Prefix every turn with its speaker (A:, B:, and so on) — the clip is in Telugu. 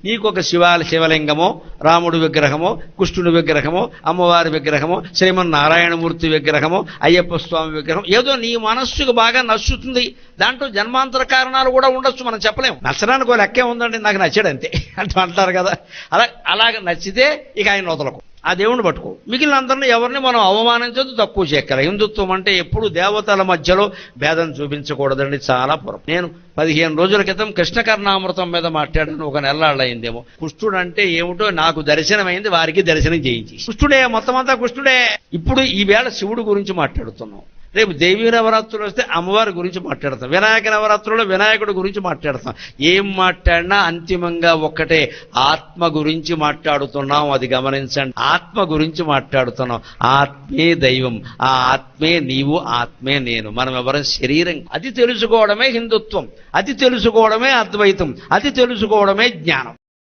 A: నీకొక శివలింగమో, రాముడి విగ్రహమో, కృష్ణుడి విగ్రహమో, అమ్మవారి విగ్రహమో, శ్రీమన్నారాయణమూర్తి విగ్రహమో, అయ్యప్ప స్వామి విగ్రహం ఏదో నీ మనస్సుకు బాగా నచ్చుతుంది. దాంట్లో జన్మాంతర కారణాలు కూడా ఉండొచ్చు, మనం చెప్పలేము. నచ్చడానికి ఒక లెక్కే ఉందండి, నాకు నచ్చాడు అంతే అంటారు కదా. అలాగ నచ్చితే ఇక ఆయన వదలకు, ఆ దేవుణ్ణి పట్టుకో. మిగిలిన అందరినీ ఎవరిని మనం అవమానించదు, తక్కువ చేయక్కల. హిందుత్వం అంటే ఎప్పుడు దేవతల మధ్యలో భేదం చూపించకూడదండి, చాలా పొరం. నేను 15 రోజుల క్రితం కృష్ణకర్ణామృతం మీద మాట్లాడాను, ఒక నెలళ్ళయిందేమో. కృష్ణుడు అంటే ఏమిటో నాకు దర్శనమైంది, వారికి దర్శనం చేయించి. కృష్ణుడే, మొత్తం అంతా కృష్ణుడే. ఇప్పుడు ఈవేళ శివుడు గురించి మాట్లాడుతున్నాం, రేపు దేవీ నవరాత్రులు వస్తే అమ్మవారి గురించి మాట్లాడతాం, వినాయక నవరాత్రుల్లో వినాయకుడి గురించి మాట్లాడతాం. ఏం మాట్లాడినా అంతిమంగా ఒక్కటే, ఆత్మ గురించి మాట్లాడుతున్నాం. అది గమనించండి, ఆత్మ గురించి మాట్లాడుతున్నాం. ఆత్మే దైవం, ఆ ఆత్మే నీవు, ఆత్మే నేను, మనం ఎవరం శరీరం. అది తెలుసుకోవడమే హిందుత్వం, అది తెలుసుకోవడమే అద్వైతం, అది తెలుసుకోవడమే జ్ఞానం.